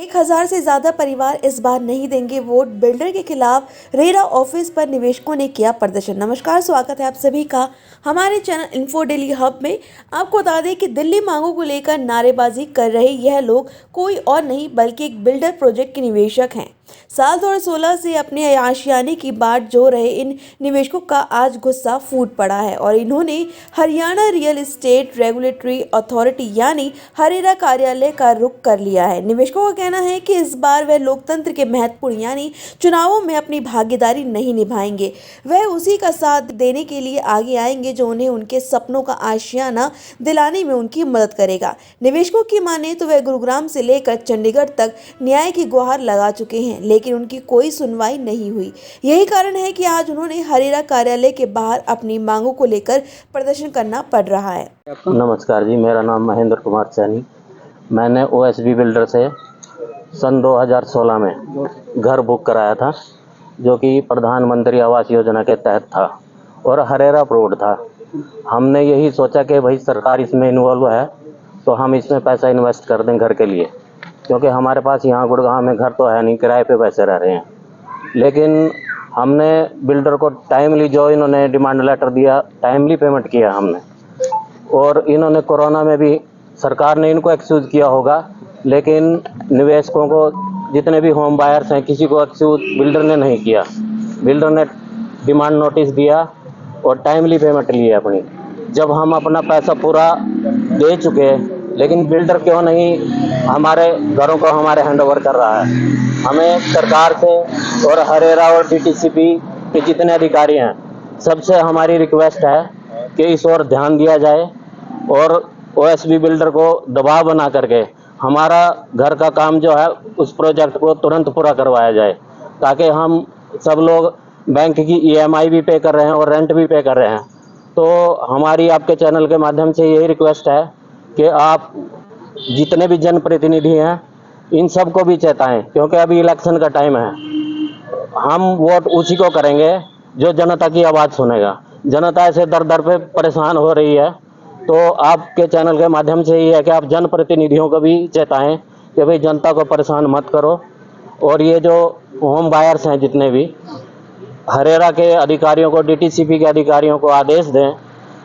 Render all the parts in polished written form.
1000 से ज्यादा परिवार इस बार नहीं देंगे वोट। बिल्डर के खिलाफ रेरा ऑफिस पर निवेशकों ने किया प्रदर्शन। नमस्कार, स्वागत है आप सभी का हमारे चैनल इन्फो डेली हब में। आपको बता दें कि दिल्ली मांगों को लेकर नारेबाजी कर रहे यह लोग कोई और नहीं बल्कि एक बिल्डर प्रोजेक्ट के निवेशक हैं। साल 2016 से अपने आशियाने की बाट जो रहे इन निवेशकों का आज गुस्सा फूट पड़ा है और इन्होंने Haryana real estate regulatory authority यानी हरेरा कार्यालय का रुख कर लिया है। निवेशकों का कहना है कि इस बार वह लोकतंत्र के महत्वपूर्ण यानी चुनावों में अपनी भागीदारी नहीं निभाएंगे। वह उसी का साथ देने के लिए आगे आएंगे जो उन्हें उनके सपनों का आशियाना दिलाने में उनकी मदद करेगा। निवेशकों की माने तो वह गुरुग्राम से लेकर चंडीगढ़ तक न्याय की गुहार लगा चुके हैं, लेकिन उनकी कोई सुनवाई नहीं हुई। यही कारण है कि आज उन्होंने हरेरा कार्यालय के बाहर अपनी मांगों को लेकर प्रदर्शन करना पड़ रहा है। नमस्कार जी, मेरा नाम महेंद्र कुमार सैनी। मैंने OSB बिल्डर से सन 2016 में घर बुक कराया था, जो कि प्रधानमंत्री आवास योजना के तहत था और हरेरा अप्रूव्ड था। हमने यही सोचा कि भाई सरकार इसमें इन्वॉल्व है तो हम इसमें पैसा इन्वेस्ट कर दें घर के लिए, क्योंकि हमारे पास यहाँ गुड़गांव में घर तो है नहीं, किराए पे पैसे रह रहे हैं। लेकिन हमने बिल्डर को टाइमली, जो इन्होंने डिमांड लेटर दिया, टाइमली पेमेंट किया हमने। और इन्होंने कोरोना में भी, सरकार ने इनको एक्सक्यूज़ किया होगा, लेकिन निवेशकों को, जितने भी होम बायर्स हैं, किसी को एक्सक्यूज़ बिल्डर ने नहीं किया। बिल्डर ने डिमांड नोटिस दिया और टाइमली पेमेंट ली है अपनी। जब हम अपना पैसा पूरा दे चुके, लेकिन बिल्डर क्यों नहीं हमारे घरों को हमारे हैंडओवर कर रहा है। हमें सरकार से और हरेरा और DTCP के जितने अधिकारी हैं, सबसे हमारी रिक्वेस्ट है कि इस ओर ध्यान दिया जाए और OSB बिल्डर को दबाव बना करके हमारा घर का काम जो है उस प्रोजेक्ट को तुरंत पूरा करवाया जाए, ताकि हम सब लोग बैंक की EMI भी पे कर रहे हैं और रेंट भी पे कर रहे हैं। तो हमारी आपके चैनल के माध्यम से यही रिक्वेस्ट है कि आप जितने भी जनप्रतिनिधि हैं इन सब को भी चेताएं, क्योंकि अभी इलेक्शन का टाइम है। हम वोट उसी को करेंगे जो जनता की आवाज़ सुनेगा। जनता ऐसे दर दर पे परेशान हो रही है, तो आपके चैनल के माध्यम से ये है कि आप जनप्रतिनिधियों को भी चेताएं कि भाई जनता को परेशान मत करो। और ये जो होम बायर्स हैं जितने भी, हरेरा के अधिकारियों को, DTCP के अधिकारियों को आदेश दें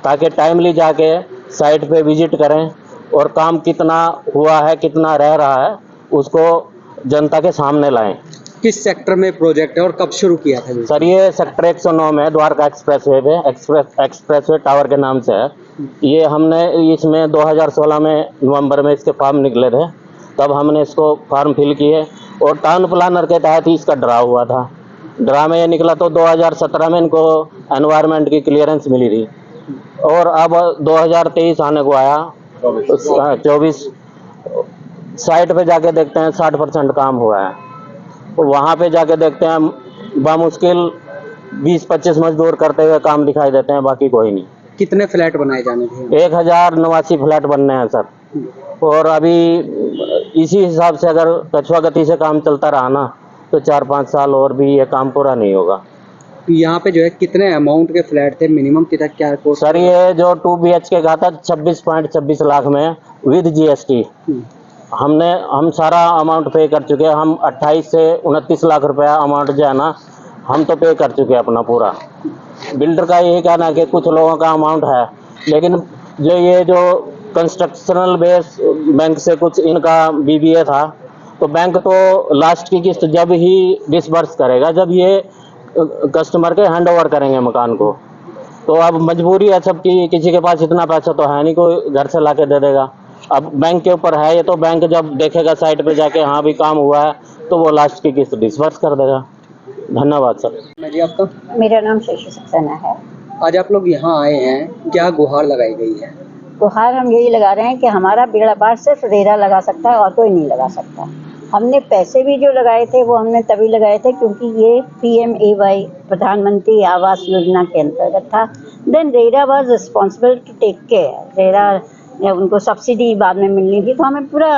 ताकि टाइमली जाके साइट पे विजिट करें और काम कितना हुआ है, कितना रह रहा है, उसको जनता के सामने लाएं। किस सेक्टर में प्रोजेक्ट है और कब शुरू किया था? सर, ये सेक्टर 109 में द्वारका एक्सप्रेसवे पे, एक्सप्रेसवे टावर के नाम से है। ये हमने इसमें 2016 में नवंबर में इसके फॉर्म निकले थे, तब हमने इसको फॉर्म फिल किए और टाउन प्लानर के तहत ही इसका ड्रा हुआ था। ड्रा में ये निकला तो 2017 में इनको एनवायरनमेंट की क्लियरेंस मिली थी और अब 2023 आने को आया, 24 साइट पे जाके देखते हैं 60% काम हुआ है। वहाँ पे जाके देखते हैं बामुश्किल 20-25 मजदूर करते हुए काम दिखाई देते हैं, बाकी कोई नहीं। कितने फ्लैट बनाए जाने थे? 1089 फ्लैट बनने हैं सर। और अभी इसी हिसाब से अगर कछुआ गति से काम चलता रहा ना तो 4-5 साल और भी ये काम पूरा नहीं होगा। यहाँ पे जो है कितने अमाउंट के फ्लैट थे, मिनिमम कितना क्या कोस्ट? सर, ये जो 2 BHK का था 26.26 लाख में विद GST। हम सारा अमाउंट पे कर चुके हैं। हम 28 से 29 लाख रुपया अमाउंट जो है ना, हम तो पे कर चुके हैं अपना पूरा। बिल्डर का यही कहना है कि कुछ लोगों का अमाउंट है, लेकिन जो कंस्ट्रक्शनल बेस बैंक से कुछ इनका BBA था, तो बैंक तो लास्ट की किस्त जब ही डिसबर्स करेगा जब ये कस्टमर के हैंडओवर करेंगे मकान को। तो अब मजबूरी है सबकी, किसी के पास इतना पैसा तो है नहीं कोई घर से ला के दे देगा। अब बैंक के ऊपर है ये, तो बैंक जब देखेगा साइट पे जाके हाँ भी काम हुआ है तो वो लास्ट की किस्त डिसबर्स कर देगा। धन्यवाद सर। जी, आपका? मेरा नाम शशि सक्सेना है। आज आप लोग यहाँ आए हैं, क्या गुहार लगाई गई है? गुहार हम यही लगा रहे हैं कि हमारा बेड़ा पार सिर्फ रेरा लगा सकता है और कोई नहीं लगा सकता। हमने पैसे भी जो लगाए थे वो हमने तभी लगाए थे क्योंकि ये PMAY प्रधानमंत्री आवास योजना के अंतर्गत था। Then RERA was responsible to take care. RERA उनको सब्सिडी बाद में मिलनी थी, तो हमें पूरा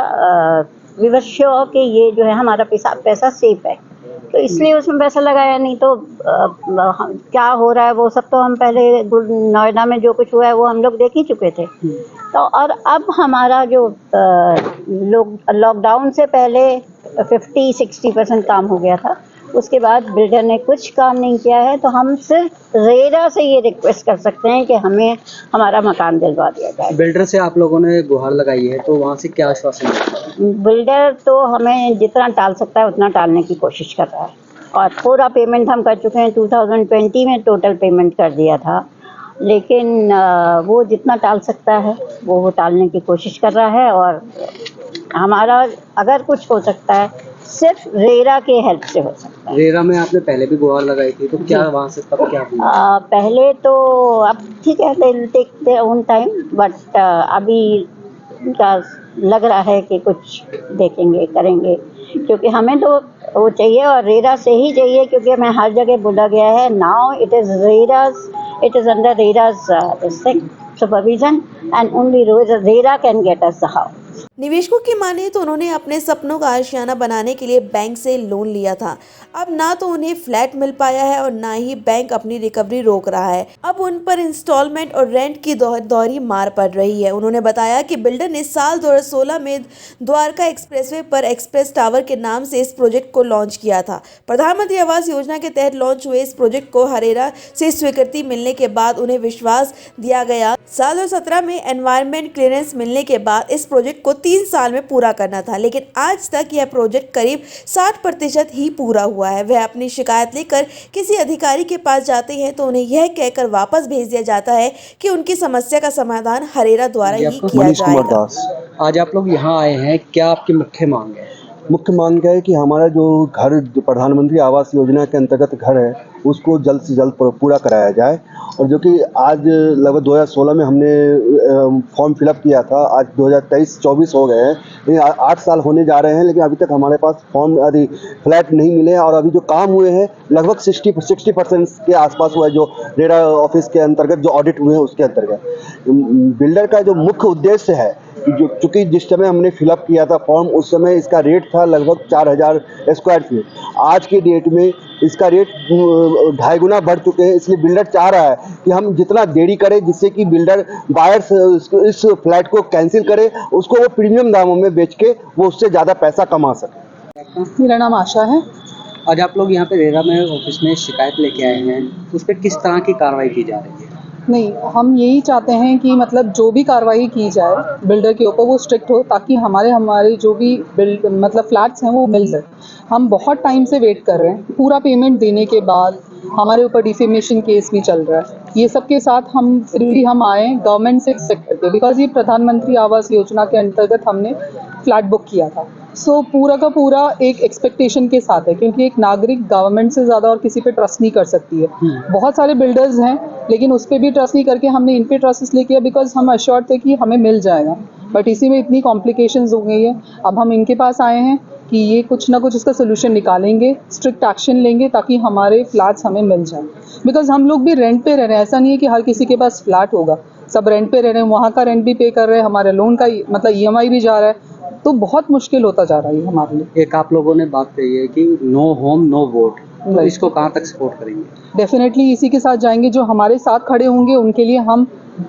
विवश हो कि ये जो है हमारा पैसा सेफ है। तो इसलिए उसमें पैसा लगाया, नहीं तो क्या हो रहा है वो सब तो हम पहले नोएडा में जो कुछ हुआ है वो हम लोग देख ही चुके थे। तो और अब हमारा जो लॉकडाउन से पहले 50-60% काम हो गया था, उसके बाद बिल्डर ने कुछ काम नहीं किया है, तो हम सिर्फ रेरा से ये रिक्वेस्ट कर सकते हैं कि हमें हमारा मकान दिलवा दिया जाए। बिल्डर से आप लोगों ने गुहार लगाई है, तो वहाँ से क्या आश्वासन मिला? बिल्डर तो हमें जितना टाल सकता है उतना टालने की कोशिश कर रहा है, और पूरा पेमेंट हम कर चुके हैं। 2020 में टोटल पेमेंट कर दिया था, लेकिन वो जितना टाल सकता है वो टालने की कोशिश कर रहा है। और हमारा अगर कुछ हो सकता है सिर्फ रेरा के हेल्प से हो सकता है। रेरा में आपने पहले भी गुहार लगाई थी, तो क्या वहाँ से तब क्या हुआ? पहले तो अब ठीक है, they take their own time, but अभी उनका लग रहा है कि कुछ देखेंगे करेंगे, क्योंकि हमें तो वो चाहिए और रेरा से ही चाहिए, क्योंकि हमें हर जगह बोला गया है now it is under RERA's supervision and only RERA can get us the house. निवेशकों की माने तो उन्होंने अपने सपनों का आशियाना बनाने के लिए बैंक से लोन लिया था। अब ना तो उन्हें फ्लैट मिल पाया है और ना ही बैंक अपनी रिकवरी रोक रहा है। अब उन पर इंस्टॉलमेंट और रेंट की दोहरी मार पड़ रही है। उन्होंने बताया कि बिल्डर ने साल 2016 में द्वारका एक्सप्रेसवे पर एक्सप्रेस टावर के नाम से इस प्रोजेक्ट को लॉन्च किया था। प्रधानमंत्री आवास योजना के तहत लॉन्च हुए इस प्रोजेक्ट को हरेरा से स्वीकृति मिलने के बाद उन्हें विश्वास दिया गया। साल 2017 में एनवायरमेंट क्लियरेंस मिलने के बाद इस प्रोजेक्ट को 3 साल में पूरा करना था, लेकिन आज तक यह प्रोजेक्ट करीब 60% ही पूरा हुआ है। वह अपनी शिकायत लेकर किसी अधिकारी के पास जाते हैं तो उन्हें यह कहकर वापस भेज दिया जाता है कि उनकी समस्या का समाधान हरेरा द्वारा ही किया जाएगा। आज आप लोग यहाँ आए हैं, क्या आपकी मुख्य मांग है? मुख्य मांग है कि हमारा जो घर प्रधानमंत्री आवास योजना के अंतर्गत घर है उसको जल्द से जल्द पूरा कराया जाए, और जो कि आज लगभग 2016 में हमने फॉर्म फिलअप किया था, आज 2023-24 हो गए हैं, लेकिन 8 साल होने जा रहे हैं, लेकिन अभी तक हमारे पास फॉर्म फ्लैट नहीं मिले हैं। और अभी जो काम हुए हैं लगभग 60% के आसपास हुआ है, जो रेरा ऑफिस के अंतर्गत जो ऑडिट हुए हैं उसके अंतर्गत। बिल्डर का जो मुख्य उद्देश्य है, जो चूँकि जिस समय हमने फिलअप किया था फॉर्म उस समय इसका रेट था लगभग 4000 स्क्वायर फीट, आज की डेट में इसका रेट 2.5 गुना बढ़ चुके हैं। इसलिए बिल्डर चाह रहा है कि हम जितना देरी करें जिससे कि बिल्डर बायर्स इस फ्लैट को कैंसिल करे, उसको वो प्रीमियम दामों में बेच के वो उससे ज़्यादा पैसा कमा सके। मेरा नाम आशा है। आज आप लोग यहाँ पे रेरा में ऑफिस में शिकायत लेके आए हैं, उस पर किस तरह की कार्रवाई की जा रही है? नहीं, हम यही चाहते हैं कि मतलब जो भी कार्रवाई की जाए बिल्डर के ऊपर वो स्ट्रिक्ट हो, ताकि हमारे जो भी मतलब फ्लैट्स हैं वो मिल जाए। हम बहुत टाइम से वेट कर रहे हैं, पूरा पेमेंट देने के बाद हमारे ऊपर डिफेमेशन केस भी चल रहा है। ये सब के साथ हम फिर भी हम आए गवर्नमेंट से एक्सपेक्ट करके, बिकॉज ये प्रधानमंत्री आवास योजना के अंतर्गत हमने फ्लैट बुक किया था। सो पूरा का पूरा एक एक्सपेक्टेशन के साथ है, क्योंकि एक नागरिक गवर्नमेंट से ज़्यादा और किसी पे ट्रस्ट नहीं कर सकती है। बहुत सारे बिल्डर्स हैं लेकिन उस पर भी ट्रस्ट नहीं करके हमने इन पे ट्रस्ट इसलिए किया बिकॉज हम अश्योर्ड थे कि हमें मिल जाएगा, बट इसी में इतनी कॉम्प्लिकेशंस हो गई है। अब हम इनके पास आए हैं कि ये कुछ ना कुछ इसका सोल्यूशन निकालेंगे, स्ट्रिक्ट एक्शन लेंगे ताकि हमारे फ्लैट्स हमें मिल जाएं। बिकॉज हम लोग भी रेंट पे रह रहे हैं, ऐसा नहीं है कि हर किसी के पास फ्लैट होगा, सब रेंट पे रह रहे हैं, वहाँ का रेंट भी पे कर रहे हैं, हमारे लोन का मतलब EMI भी जा रहा है, तो बहुत मुश्किल होता जा रहा है हमारे लिए। एक आप लोगों ने बात कही है कि नो होम नो वोट, तो इसको कहाँ तक सपोर्ट करेंगे? डेफिनेटली इसी के साथ जाएंगे, जो हमारे साथ खड़े होंगे उनके लिए हम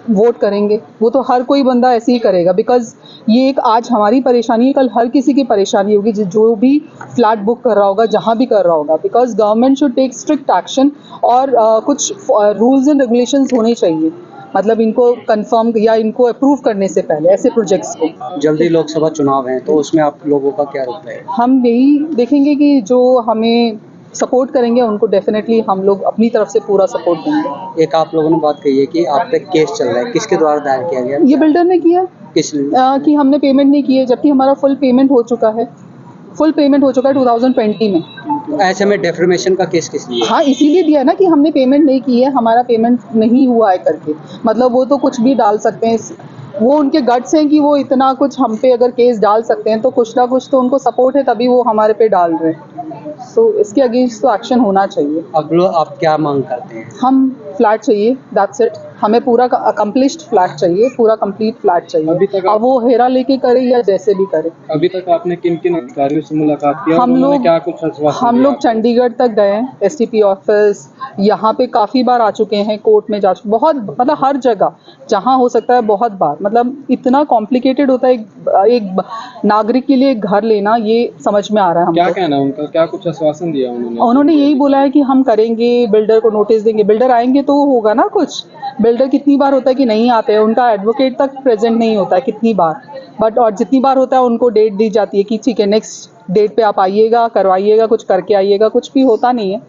वोट करेंगे। वो तो हर कोई बंदा ऐसे ही करेगा, बिकॉज ये एक आज हमारी परेशानी है, कल हर किसी की परेशानी होगी जो भी फ्लैट बुक कर रहा होगा, जहाँ भी कर रहा होगा। Because government should take strict action और कुछ रूल्स एंड रेगुलेशंस होने चाहिए, मतलब इनको कंफर्म या इनको अप्रूव करने से पहले ऐसे प्रोजेक्ट्स को। जल्दी लोकसभा चुनाव है, तो उसमें आप लोगों का क्या रुख है? हम यही देखेंगे कि जो हमें सपोर्ट करेंगे उनको डेफिनेटली हम लोग अपनी तरफ से पूरा सपोर्ट देंगे। एक आप लोगों ने बात कही है कि आप पे केस चल रहा है, किसके द्वारा दायर किया गया? ये बिल्डर ने किया किस कि हमने पेमेंट नहीं की है, जबकि हमारा फुल पेमेंट हो चुका है 2020 में। ऐसे में डेफर्मेशन का केस किस लिए? हाँ, इसीलिए दिया ना कि हमने पेमेंट नहीं की है, हमारा पेमेंट नहीं हुआ है करके। मतलब वो तो कुछ भी डाल सकते हैं, वो उनके गट्स हैं कि वो इतना कुछ हम पे अगर केस डाल सकते हैं तो कुछ ना कुछ तो उनको सपोर्ट है, तभी वो हमारे पे डाल रहे हैं। सो इसके अगेंस्ट तो एक्शन होना चाहिए। अब लोग आप क्या मांग करते हैं? हम फ्लैट चाहिए, दैट्स इट। हमें पूरा अकम्प्लिश्ड फ्लैट चाहिए, पूरा कंप्लीट फ्लैट अभी चाहिए। तक अब वो हेरा लेके करे या जैसे भी करे। अभी तक आपने किन किन अधिकारियों से मुलाकात की और हम उन्होंने लोग क्या कुछ आश्वासन हम दिया लोग आपको? चंडीगढ़ तक गए हैं, एसटीपी ऑफिस, यहाँ पे काफ़ी बार आ चुके हैं, कोर्ट में जा चुके, बहुत मतलब हर जगह जहाँ हो सकता है बहुत बार। मतलब इतना कॉम्प्लिकेटेड होता है एक नागरिक के लिए एक घर लेना, ये समझ में आ रहा है क्या हमको। कहना है उनका, क्या कुछ आश्वासन दिया उन्होंने? उन्होंने यही बोला है कि हम करेंगे, बिल्डर को नोटिस देंगे। बिल्डर आएंगे तो होगा ना कुछ। बिल्डर कितनी बार होता है कि नहीं आते हैं, उनका एडवोकेट तक प्रेजेंट नहीं होता है कितनी बार, बट और जितनी बार होता है उनको डेट दी जाती है कि ठीक है नेक्स्ट डेट पे आप आइएगा, करवाइएगा, कुछ करके आइएगा। कुछ भी होता नहीं है।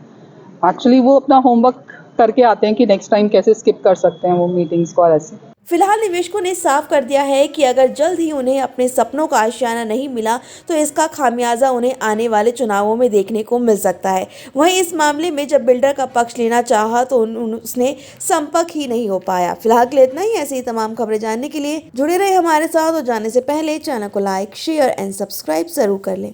एक्चुअली वो अपना होमवर्क करके आते हैं कि नेक्स्ट टाइम कैसे स्किप कर सकते हैं वो मीटिंग्स को और ऐसे। फिलहाल निवेशकों ने साफ कर दिया है कि अगर जल्द ही उन्हें अपने सपनों का आशियाना नहीं मिला तो इसका खामियाजा उन्हें आने वाले चुनावों में देखने को मिल सकता है। वहीं इस मामले में जब बिल्डर का पक्ष लेना चाहा तो उसने संपर्क ही नहीं हो पाया। फिलहाल के लिए इतना ही। ऐसी ही तमाम खबरें जानने के लिए जुड़े रहे हमारे साथ और जानने से पहले चैनल को लाइक, शेयर एंड सब्सक्राइब जरूर कर लें।